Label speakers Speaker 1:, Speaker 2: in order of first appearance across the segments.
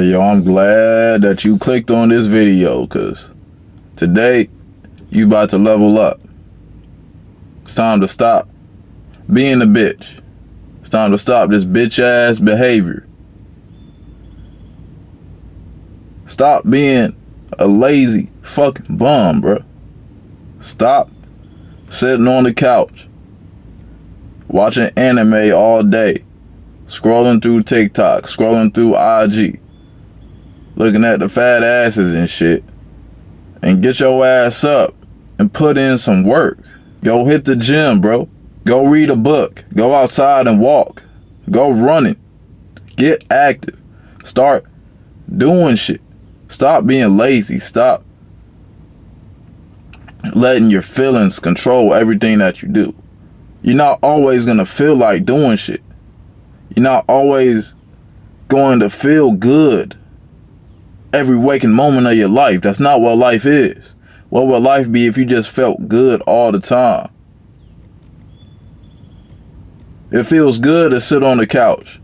Speaker 1: Yo, I'm glad that you clicked on this video, because today you about to level up. It's time to stop being a bitch. It's time to stop this bitch ass behavior. Stop being a lazy fucking bum, bro. Stop sitting on the couch watching anime all day, scrolling through TikTok, scrolling through IG, looking at the fat asses and shit, and get your ass up and put in some work. Go hit the gym, bro. Go read a book. Go outside and walk. Go running. Get active. Start doing shit. Stop being lazy. Stop letting your feelings control everything that you do. You're not always gonna feel like doing shit. You're not always going to feel good every waking moment of your life. That's not what life is. What would life be if you just felt good all the time? It feels good to sit on the couch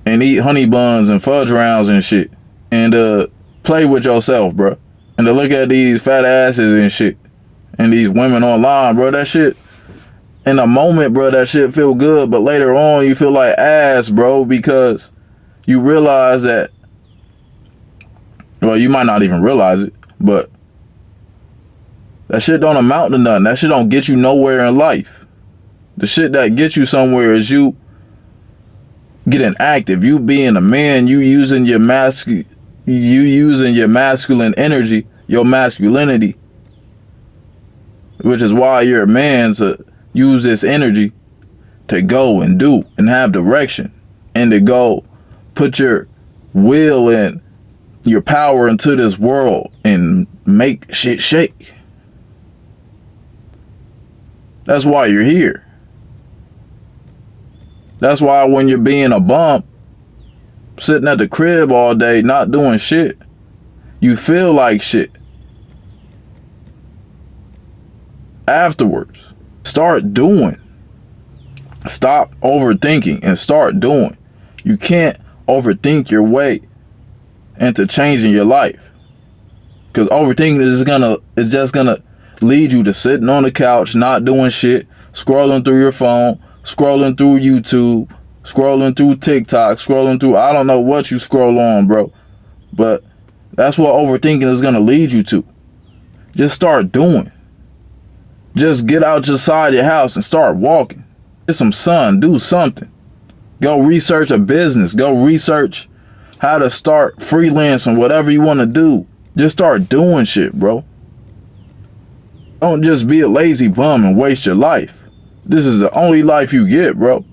Speaker 1: and eat honey buns and fudge rounds and shit, and play with yourself, bro. And to look at these fat asses and shit, and these women online, bro. That shit, in a moment, bro, that shit feel good, but later on you feel like ass, bro, because you realize that, well, you might not even realize it, but that shit don't amount to nothing. That shit don't get you nowhere in life. The shit that gets you somewhere is you getting active, you being a man, you using your masculine energy, your masculinity, which is why you're a man, to use this energy to go and do and have direction, and to go put your will and your power into this world and make shit shake. That's why you're here. That's why when you're being a bum, sitting at the crib all day, not doing shit, you feel like shit. Afterwards, start doing. Stop overthinking and start doing. You can't overthink your way into changing your life, because overthinking is just gonna lead you to sitting on the couch, not doing shit, scrolling through your phone, scrolling through YouTube, scrolling through TikTok, scrolling through, I don't know what you scroll on, bro, but that's what overthinking is gonna lead you to. Just start doing. Just get out your side of your house and start walking. Get some sun, do something. Go research a business, go research how to start freelancing, whatever you want to do. Just start doing shit, bro. Don't just be a lazy bum and waste your life. This is the only life you get, bro.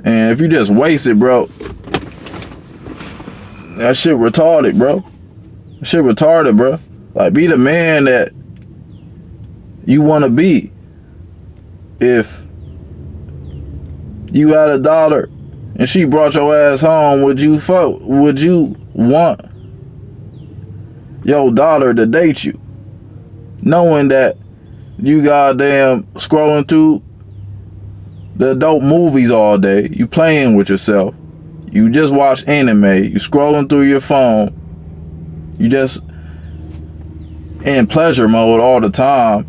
Speaker 1: And if you just waste it, bro, that shit retarded, bro. That shit retarded, bro. Like, be the man that you want to be. If you had $1 and she brought your ass home, would you want your daughter to date you, knowing that you goddamn scrolling through the adult movies all day, you playing with yourself, you just watch anime, you scrolling through your phone, you just in pleasure mode all the time?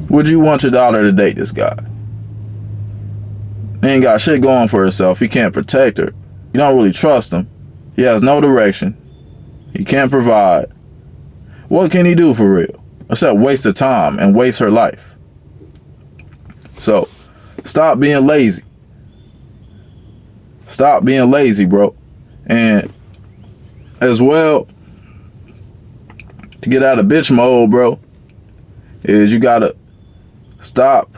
Speaker 1: Would you want your daughter to date this guy? He ain't got shit going for herself. He can't protect her. You don't really trust him. He has no direction. He can't provide. What can he do for real except waste the time and waste her life? So stop being lazy. Stop being lazy, bro. And as well, to get out of bitch mode, bro, is you gotta stop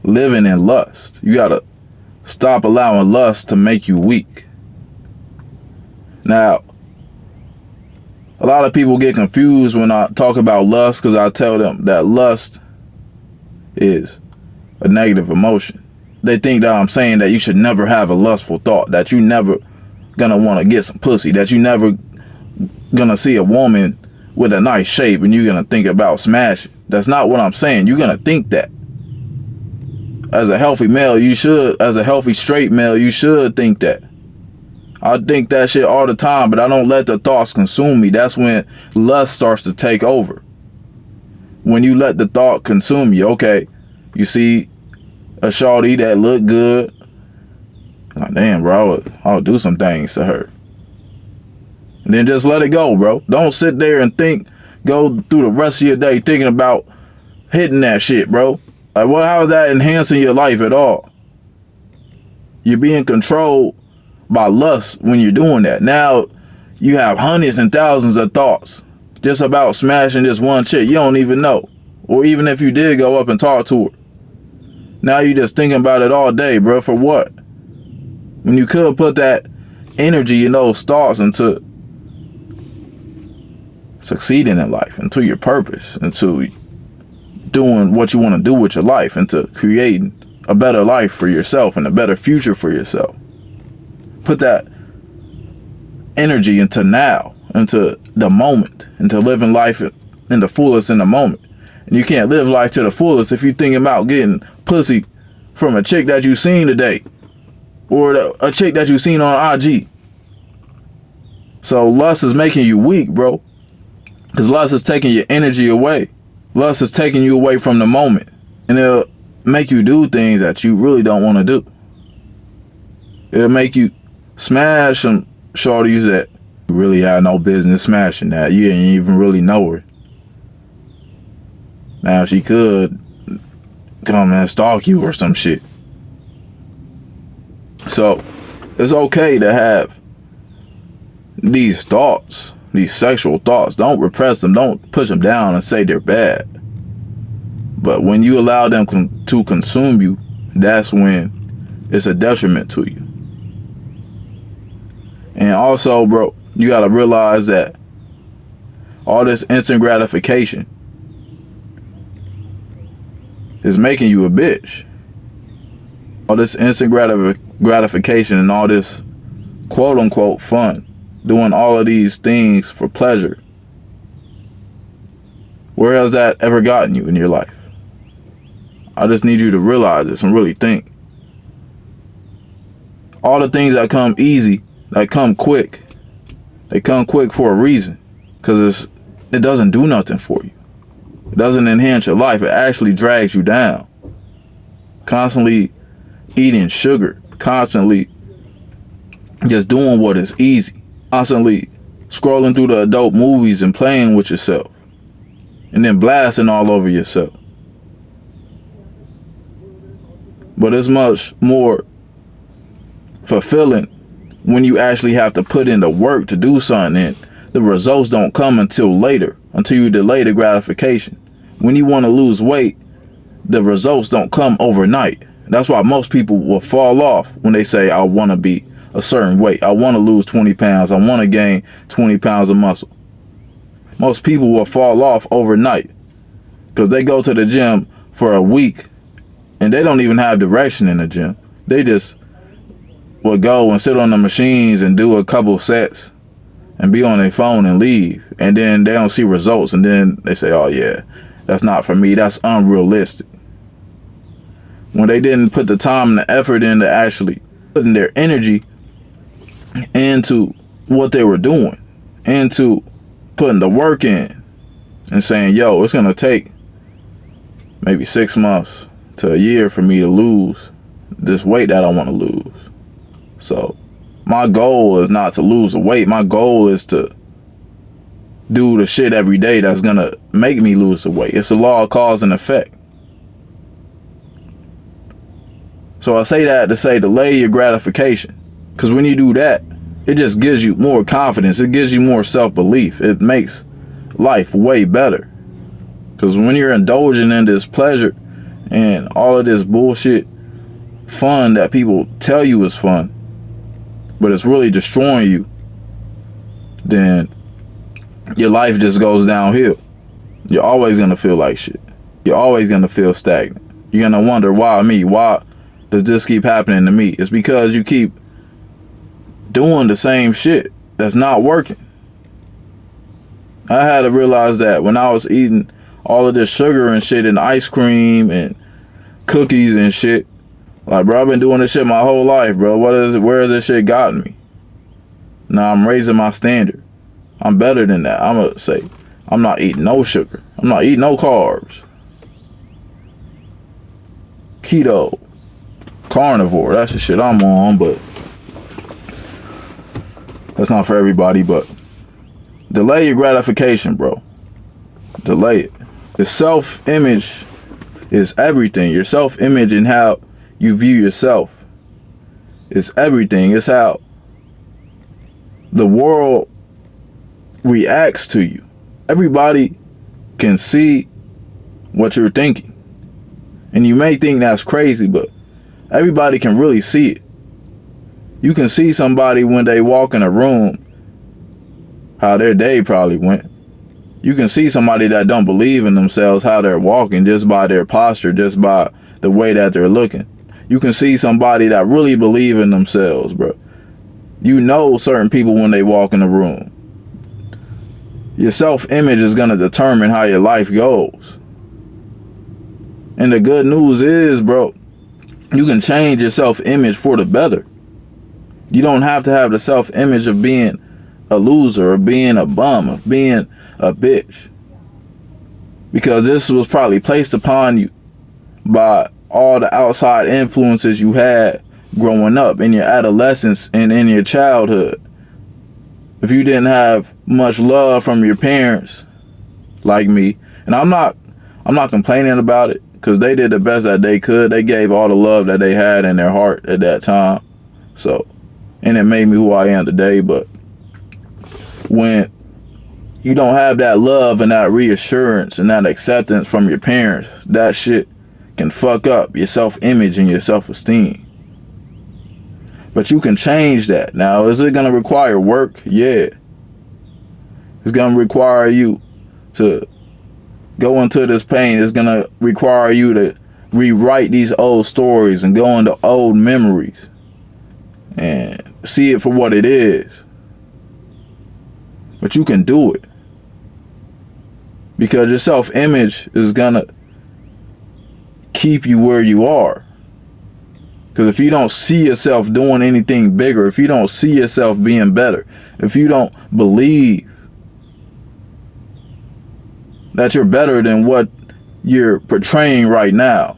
Speaker 1: living in lust. You gotta stop allowing lust to make you weak. Now, a lot of people get confused when I talk about lust, because I tell them that lust is a negative emotion. They think that I'm saying that you should never have a lustful thought, that you never gonna want to get some pussy, that you never gonna see a woman with a nice shape and you're gonna think about smashing. That's not what I'm saying. You're gonna think that. as a healthy male, you should, as a healthy straight male, you should think that. I think that shit all the time, but I don't let the thoughts consume me. That's when lust starts to take over. When you let the thought consume you, okay, you see a shawty that look good, like, damn, bro, I would do some things to her. And then just let it go, bro. Don't sit there and go through the rest of your day thinking about hitting that shit, bro. Like, how is that enhancing your life at all? You're being controlled by lust when you're doing that. Now you have hundreds and thousands of thoughts just about smashing this one chick you don't even know. Or even if you did go up and talk to her. Now you just thinking about it all day, bro. For what? When you could put that energy and those thoughts into succeeding in life, into your purpose, into doing what you want to do with your life, into creating a better life for yourself and a better future for yourself. Put that energy into now, into the moment, into living life in the fullest in the moment. And you can't live life to the fullest if you're thinking about getting pussy from a chick that you seen today, or a chick that you seen on IG. So lust is making you weak, bro. Because lust is taking your energy away. Lust is taking you away from the moment. And it'll make you do things that you really don't want to do. It'll make you smash some shorties that you really had no business smashing, that you didn't even really know her. Now she could come and stalk you or some shit. So it's okay to have these thoughts, these sexual thoughts. Don't repress them. Don't push them down and say they're bad. But when you allow them to consume you, that's when it's a detriment to you. And also, bro, you got to realize that all this instant gratification is making you a bitch. All this instant gratification and all this quote unquote fun, doing all of these things for pleasure. Where has that ever gotten you in your life? I just need you to realize this and really think. All the things that come easy, that come quick, they come quick for a reason. Because it doesn't do nothing for you. It doesn't enhance your life. It actually drags you down. Constantly eating sugar. Constantly just doing what is easy. Constantly scrolling through the adult movies and playing with yourself. And then blasting all over yourself. But it's much more fulfilling when you actually have to put in the work to do something, and the results don't come until later, until you delay the gratification. When you want to lose weight, the results don't come overnight. That's why most people will fall off when they say, I want to be a certain weight. I want to lose 20 pounds. I want to gain 20 pounds of muscle. Most people will fall off overnight because they go to the gym for a week and they don't even have direction in the gym. They just will go and sit on the machines and do a couple sets and be on their phone and leave. And then they don't see results. And then they say, oh yeah, that's not for me. That's unrealistic. When they didn't put the time and the effort into actually putting their energy into what they were doing, into putting the work in and saying, yo, it's going to take maybe 6 months to a year for me to lose this weight that I want to lose. So my goal is not to lose the weight. My goal is to do the shit every day that's going to make me lose the weight. It's the law of cause and effect. So I say that to say delay your gratification. Because when you do that, it just gives you more confidence. It gives you more self-belief. It makes life way better. Because when you're indulging in this pleasure and all of this bullshit fun that people tell you is fun, but it's really destroying you, then your life just goes downhill. You're always going to feel like shit. You're always going to feel stagnant. You're going to wonder, why me? Why does this keep happening to me? It's because you keep doing the same shit that's not working. I had to realize that when I was eating all of this sugar and shit and ice cream and cookies and shit. Like, bro, I've been doing this shit my whole life, bro. Where has this shit gotten me? Now I'm raising my standard. I'm better than that. I'm gonna say, I'm not eating no sugar. I'm not eating no carbs. Keto. Carnivore. That's the shit I'm on, but that's not for everybody. But delay your gratification, bro. Delay it. The self-image is everything. Your self-image and how you view yourself is everything. It's how the world reacts to you. Everybody can see what you're thinking. And you may think that's crazy, but everybody can really see it. You can see somebody when they walk in a room, how their day probably went. You can see somebody that don't believe in themselves, how they're walking, just by their posture, just by the way that they're looking. You can see somebody that really believe in themselves, bro. You know certain people when they walk in the room. Your self-image is going to determine how your life goes. And the good news is, bro, you can change your self-image for the better. You don't have to have the self-image of being a loser or being a bum, of being a bitch. Because this was probably placed upon you by all the outside influences you had growing up in your adolescence and in your childhood. If you didn't have much love from your parents, like me, and I'm not complaining about it, because they did the best that they could. They gave all the love that they had in their heart at that time. So, and it made me who I am today. But when you don't have that love and that reassurance and that acceptance from your parents, that shit can fuck up your self-image and your self-esteem. But you can change that. Now, is it going to require work? Yeah. It's going to require you to go into this pain. It's going to require you to rewrite these old stories and go into old memories and see it for what it is. But you can do it. Because your self-image is going to keep you where you are. Because if you don't see yourself doing anything bigger, if you don't see yourself being better, if you don't believe that you're better than what you're portraying right now,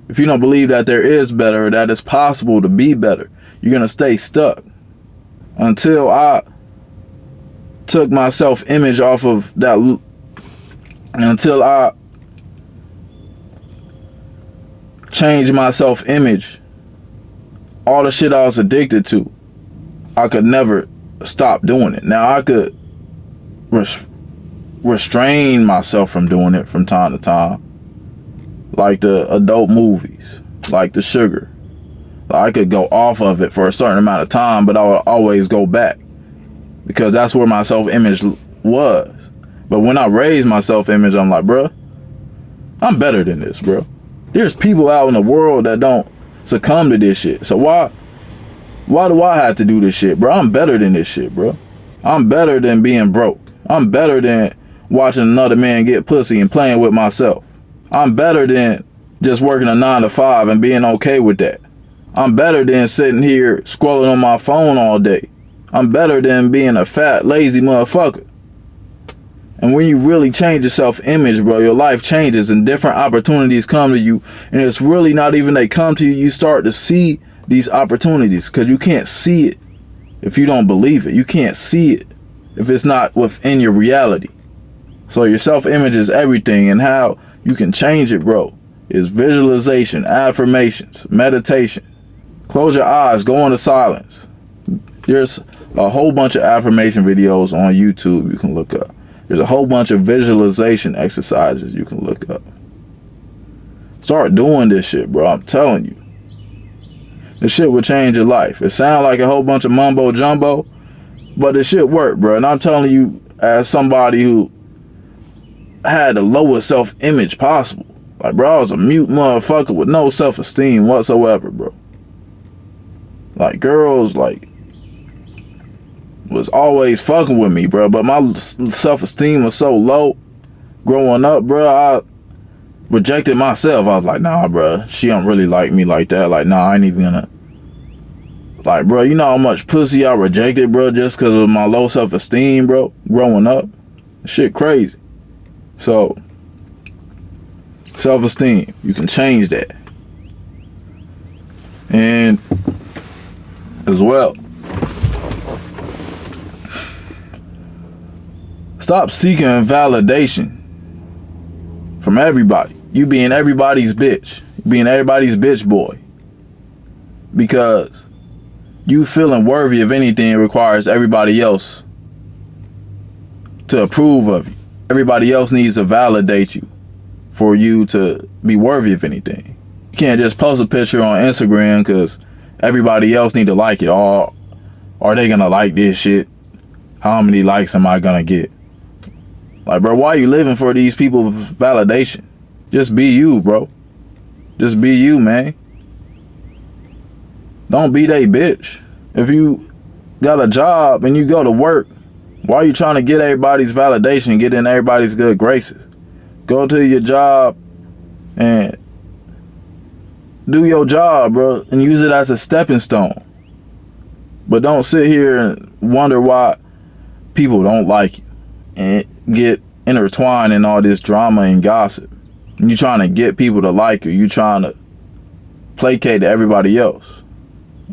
Speaker 1: if you don't believe that there is better, that it's possible to be better, you're going to stay stuck. Until I took my self-image off of that, until I changed my self-image, all the shit I was addicted to, I could never stop doing it. Now I could restrain myself from doing it from time to time, like the adult movies, like the sugar. I could go off of it for a certain amount of time, but I would always go back because that's where my self-image was. But when I raised my self-image, I'm like, bro, I'm better than this, bro. There's people out in the world that don't succumb to this shit. So why do I have to do this shit, bro? I'm better than this shit, bro. I'm better than being broke. I'm better than watching another man get pussy and playing with myself. I'm better than just working a 9 to 5 and being okay with that. I'm better than sitting here scrolling on my phone all day. I'm better than being a fat, lazy motherfucker. And when you really change your self-image, bro, your life changes and different opportunities come to you. And it's really not even they come to you. You start to see these opportunities because you can't see it if you don't believe it. You can't see it if it's not within your reality. So your self-image is everything, and how you can change it, bro, is visualization, affirmations, meditation. Close your eyes, go into silence. There's a whole bunch of affirmation videos on YouTube you can look up. There's a whole bunch of visualization exercises you can look up. Start doing this shit, bro. I'm telling you. This shit will change your life. It sounds like a whole bunch of mumbo jumbo, but it shit work, bro. And I'm telling you, as somebody who had the lowest self-image possible. Like, bro, I was a mute motherfucker with no self-esteem whatsoever, bro. Like, girls, like, was always fucking with me, bro. But my self-esteem was so low growing up, bro. rejected myself. I was like, nah, bro, she don't really like me like that. Like, nah, I ain't even gonna. Like, bro, you know how much pussy I rejected, bro, just because of my low self-esteem, bro, growing up? Shit crazy. So, self-esteem, you can change that. And as well, stop seeking validation from everybody. You being everybody's bitch. Being everybody's bitch boy. Because you feeling worthy of anything requires everybody else to approve of you. Everybody else needs to validate you for you to be worthy of anything. You can't just post a picture on Instagram because everybody else need to like it. Or are they gonna like this shit? How many likes am I gonna get? Like, bro, why are you living for these people's validation? Just be you, bro. Just be you, man. Don't be they bitch. If you got a job and you go to work, why are you trying to get everybody's validation, get in everybody's good graces? Go to your job and do your job, bro, and use it as a stepping stone. But don't sit here and wonder why people don't like you and get intertwined in all this drama and gossip. And you trying to get people to like you. You trying to placate to everybody else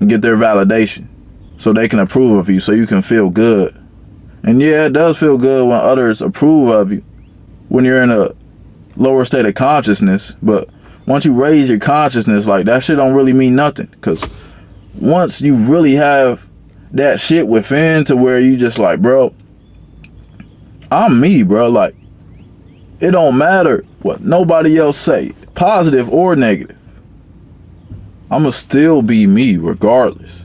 Speaker 1: and get their validation so they can approve of you, so you can feel good. And yeah, it does feel good when others approve of you when you're in a lower state of consciousness. But once you raise your consciousness, like, that shit don't really mean nothing. Because once you really have that shit within to where you just like, bro, I'm me, bro. Like, it don't matter what nobody else say, positive or negative. I'ma still be me regardless.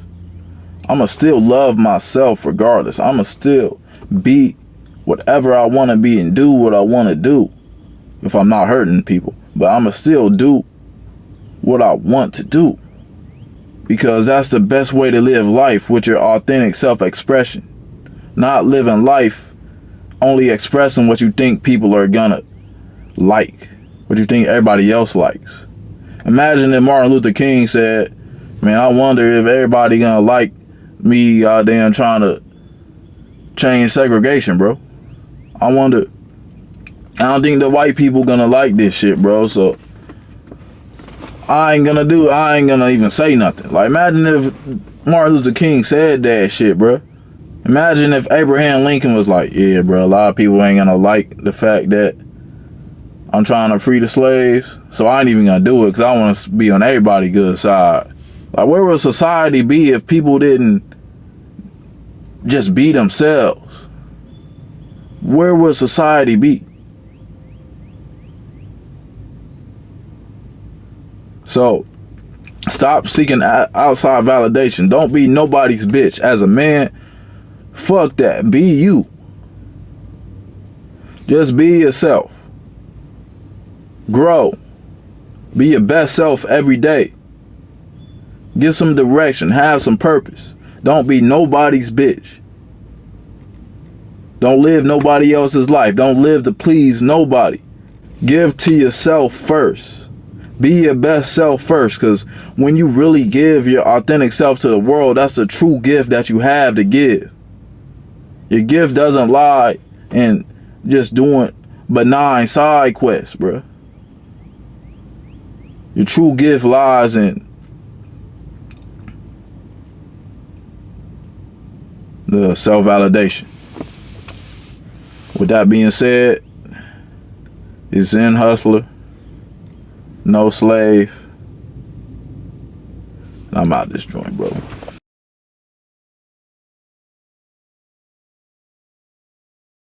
Speaker 1: I'ma still love myself regardless. I'ma still be whatever I want to be and do what I want to do if I'm not hurting people. But I'ma still do what I want to do, because that's the best way to live life, with your authentic self-expression. Not living life only expressing what you think people are gonna like, what you think everybody else likes. Imagine if Martin Luther King said, man, I wonder if everybody gonna like me goddamn trying to change segregation, bro. I wonder. I don't think the white people gonna like this shit, bro. So I ain't gonna even say nothing. Like, imagine if Martin Luther King said that shit, bro. Imagine if Abraham Lincoln was like, yeah, bro, a lot of people ain't gonna like the fact that I'm trying to free the slaves, so I ain't even gonna do it because I want to be on everybody's good side. Like, where would society be if people didn't just be themselves? Where would society be? So, stop seeking outside validation. Don't be nobody's bitch. As a man, fuck that. Be you. Just be yourself. Grow. Be your best self every day. Get some direction. Have some purpose. Don't be nobody's bitch. Don't live nobody else's life. Don't live to please nobody. Give to yourself first. Be your best self first, because when you really give your authentic self to the world, that's a true gift that you have to give. Your gift doesn't lie in just doing benign side quests, bruh. Your true gift lies in the self-validation. With that being said, it's Zen Hustler, no slave. I'm out this joint, bro.